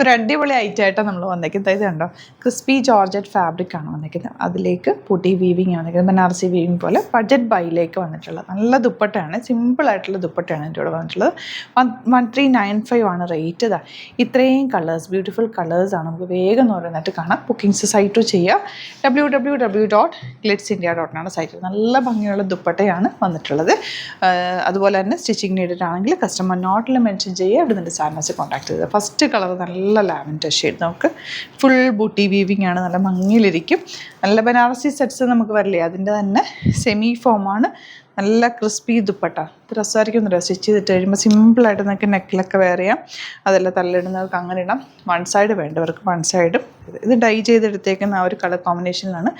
ഒരു അടിപൊളി ഐറ്റമായിട്ടാണ് നമ്മൾ വന്നേക്കുന്നത്. ഇത് കണ്ടോ, ക്രിസ്പി ജോർജറ്റ് ഫാബ്രിക്കാണ് വന്നേക്കുന്നത്. അതിലേക്ക് പുട്ടി വീവിങ് വന്നേക്കുന്നത്, ബനാറസി വീവിങ് പോലെ ബഡ്ജറ്റ് ബൈയിലേക്ക് വന്നിട്ടുള്ളത്. നല്ല ദുപ്പട്ടയാണ്, സിമ്പിളായിട്ടുള്ള ദുപ്പട്ടയാണ് എൻ്റെ കൂടെ വന്നിട്ടുള്ളത്. 1395 ആണ് റേറ്റ്. ഇതാ ഇത്രയും കളേഴ്സ്, ബ്യൂട്ടിഫുൾ കളേഴ്സാണ്. നമുക്ക് വേഗം ഓരോന്നായിട്ട് കാണാം. ബുക്കിംഗ്സ് സൈറ്റ് ചെയ്യുക. www.glitzindia.com ആണ് സൈറ്റ്. നല്ല ഭംഗിയുള്ള ദുപ്പട്ടയാണ് വന്നിട്ടുള്ളത്. അതുപോലെ തന്നെ സ്റ്റിച്ചിങ് നീഡഡ് ആണെങ്കിൽ കസ്റ്റമർ നോട്ടിൽ മെൻഷൻ ചെയ്യുക. അവിടെ നിന്ന് സാറിനസ് കോൺടാക്ട് ചെയ്തത്. ഫസ്റ്റ് കളർ നല്ല ലാവൻഡർ ഷെയ്ഡ്, നമുക്ക് ഫുൾ ബൂട്ടി വീവിങ് ആണ്, നല്ല ഭംഗിയിലിരിക്കും. നല്ല ബനാറസി സെറ്റ്സ് നമുക്ക് വരില്ലേ, അതിൻ്റെ തന്നെ സെമി ഫോമാണ്. നല്ല ക്രിസ്പി ദുപ്പട്ട. ഇത് രസമായിരിക്കും സ്റ്റിച്ച് ചെയ്തിട്ട് കഴിയുമ്പോൾ. സിമ്പിളായിട്ട് നിങ്ങൾക്ക് നെക്കിലൊക്കെ വെയർ ചെയ്യാം. അതെല്ലാം തള്ളിടുന്നവർക്ക് അങ്ങനെ ഇടാം. വൺ സൈഡ് വേണ്ടവർക്ക് വൺ സൈഡും. ഇത് ഡൈ ചെയ്തെടുത്തേക്കുന്ന ആ ഒരു കളർ കോമ്പിനേഷനിലാണ്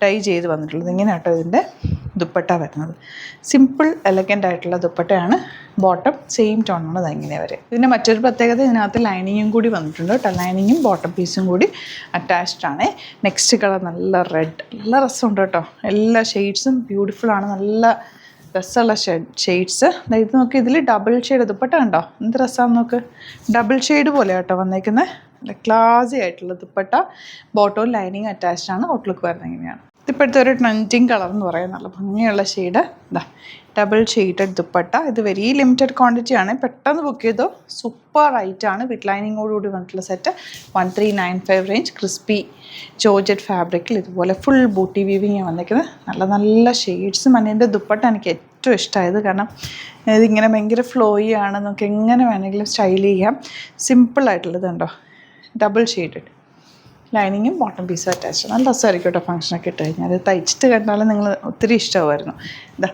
ഡൈ ചെയ്ത് വന്നിട്ടുള്ളത്. ഇങ്ങനെ കേട്ടോ ഇതിൻ്റെ ദുപ്പട്ട വരുന്നത്. സിമ്പിൾ എലഗൻ്റ് ആയിട്ടുള്ള ദുപ്പട്ടയാണ്. ബോട്ടം സെയിം ടോണാണ് അത് ഇങ്ങനെ വരെ. ഇതിൻ്റെ മറ്റൊരു പ്രത്യേകത, ഇതിനകത്ത് ലൈനിങ്ങും കൂടി വന്നിട്ടുണ്ട് കേട്ടോ. ലൈനിങ്ങും ബോട്ടം പീസും കൂടി അറ്റാച്ച്ഡ് ആണ്. നെക്സ്റ്റ് കളർ നല്ല റെഡ്, നല്ല രസമുണ്ട് കേട്ടോ. എല്ലാ ഷെയ്ഡ്സും ബ്യൂട്ടിഫുള്ളാണ്, നല്ല രസമുള്ള ഷെയ്ഡ്സ്. ഇത് നോക്കി, ഇതിൽ ഡബിൾ ഷെയ്ഡ് ദുപ്പട്ട കണ്ടോ, എന്ത് രസമാണെന്ന് നോക്ക്. ഡബിൾ ഷെയ്ഡ് പോലെ കേട്ടോ വന്നേക്കുന്നത്. നല്ല ക്ലാസി ആയിട്ടുള്ള ദുപ്പട്ട, ബോട്ടവും ലൈനിങ് അറ്റാച്ച്ഡ് ആണ്. ഔട്ട്ലുക്ക് വരുന്നത് ഇങ്ങനെയാണ്. ഇതിപ്പോഴത്തെ ഒരു ട്രെൻഡിങ് കളർ എന്ന് പറയാം, നല്ല ഭംഗിയുള്ള ഷെയ്ഡ്. ഇതാ ഡബിൾ ഷെയ്ഡഡ് ദുപ്പട്ട. ഇത് വെരി ലിമിറ്റഡ് ക്വാണ്ടിറ്റി ആണ്, പെട്ടെന്ന് ബുക്ക് ചെയ്തോ. സൂപ്പർ റൈറ്റാണ്. വിത്ത് ലൈനിങ്ങോടുകൂടി വന്നിട്ടുള്ള സെറ്റ്. 1395 റേഞ്ച്. ക്രിസ്പി ജോർജറ്റ് ഫാബ്രിക്കിൽ ഇതുപോലെ ഫുൾ ബൂട്ടി വീവിങ് വന്നിരിക്കുന്നത്. നല്ല നല്ല ഷെയ്ഡ്സും. അതിൻ്റെ ദുപ്പട്ട എനിക്ക് ഏറ്റവും ഇഷ്ടമായത്, കാരണം ഇതിങ്ങനെ ഭയങ്കര ഫ്ലോയി ആണ്, നമുക്ക് എങ്ങനെ വേണമെങ്കിലും സ്റ്റൈൽ ചെയ്യാം. സിമ്പിളായിട്ടുള്ളത് കണ്ടോ, ഡബിൾ ഷെയ്ഡഡ് ലൈനിങ്ങും ബോട്ടം പീസും അറ്റാച്ച്. നല്ല രസമായിരിക്കും കേട്ടോ ഫംഗ്ഷനൊക്കെ ഇട്ട് കഴിഞ്ഞാൽ. അത് തയ്ച്ചിട്ട് കണ്ടാലും നിങ്ങൾ ഒത്തിരി ഇഷ്ടമായിരുന്നു. ഇതാ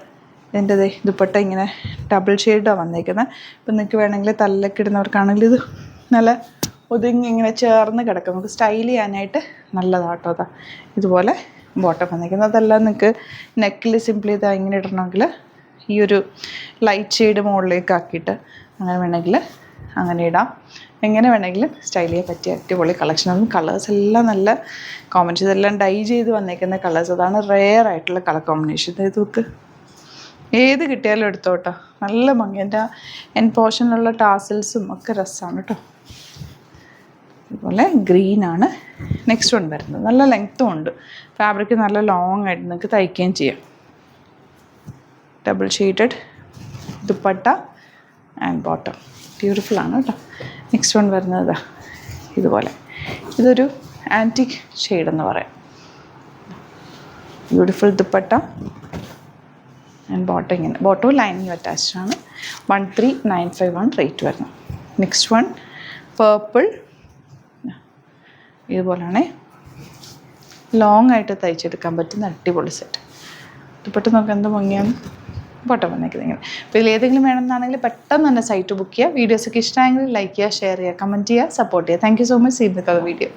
ഇതിൻ്റെ ദുപ്പട്ട ഇങ്ങനെ ഡബിൾ ഷെയ്ഡാണ് വന്നേക്കുന്നത്. ഇപ്പം നിങ്ങൾക്ക് വേണമെങ്കിൽ തലയിലൊക്കെ ഇടുന്നവർക്കാണെങ്കിൽ ഇത് നല്ല ഒതുങ്ങി ഇങ്ങനെ ചേർന്ന് കിടക്കും. നമുക്ക് സ്റ്റൈൽ ചെയ്യാനായിട്ട് നല്ലതാട്ടോ. അതാ ഇതുപോലെ ബോട്ടം വന്നേക്കുന്നത്. അതെല്ലാം നിങ്ങൾക്ക് നെക്കിൽ സിംപിൾ ചെയ്താൽ ഇങ്ങനെ ഇടണമെങ്കിൽ ഈ ഒരു ലൈറ്റ് ഷെയ്ഡ് മുകളിലേക്ക് ആക്കിയിട്ട് അങ്ങനെ വേണമെങ്കിൽ അങ്ങനെ ഇടാം. എങ്ങനെ വേണമെങ്കിലും സ്റ്റൈൽ ചെയ്യാൻ പറ്റിയ അടിപൊളി കളക്ഷനാണ്. കളേഴ്സ് എല്ലാം നല്ല കോമ്പിനേഷൻ. ഇതെല്ലാം ഡൈ ചെയ്ത് വന്നേക്കുന്ന കളേഴ്സ്. അതാണ് റെയർ ആയിട്ടുള്ള കളർ കോമ്പിനേഷൻ. ഇതൊക്കെ ഏത് കിട്ടിയാലും എടുത്തോട്ടോ, നല്ല ഭംഗി. എൻ്റെ എൻ പോർഷനിലുള്ള ടാസിൽസും ഒക്കെ രസമാണ് കേട്ടോ. അതുപോലെ ഗ്രീനാണ് നെക്സ്റ്റ് വൺ വരുന്നത്. നല്ല ലെങ്ത്തും ഉണ്ട്, ഫാബ്രിക് നല്ല ലോങ് ആയിട്ട് നിങ്ങൾക്ക് തയ്ക്കുകയും ചെയ്യാം. Double shaded dupatta and bottom ബ്യൂട്ടിഫുള്ളാണ് കേട്ടോ. നെക്സ്റ്റ് വൺ വരുന്നത് ഇതുപോലെ. ഇതൊരു ആൻറ്റിക് ഷെയ്ഡെന്ന് പറയാം. ബ്യൂട്ടിഫുൾ ദുപ്പട്ട ആൻഡ് ബോട്ടം ഇങ്ങനെ. ബോട്ടവും ലൈനിങ് അറ്റാച്ച്ഡ് ആണ്. 1395 റേറ്റ് വരുന്നത്. Next one purple. ഇതുപോലെയാണേ ലോങ് ആയിട്ട് തയ്ച്ചെടുക്കാൻ പറ്റുന്ന അടിപൊളി സെറ്റ്. ദുപ്പട്ട നോക്കാൻ എന്ത് ഭംഗിയാണ്. ബോട്ടം വന്നേക്കുന്നത് ഇങ്ങനെ. അപ്പോൾ ഇതിൽ ഏതെങ്കിലും വേണമെന്നാണെങ്കിൽ പെട്ടെന്ന് തന്നെ സൈറ്റ് ബുക്ക് ചെയ്യുക. വീഡിയോസൊക്കെ ഇഷ്ടമായെങ്കിൽ ലൈക്ക് ചെയ്യുക, ഷെയർ ചെയ്യുക, കമൻറ്റ് ചെയ്യുക, സപ്പോർട്ട് ചെയ്യുക. Thank you so much. See the video.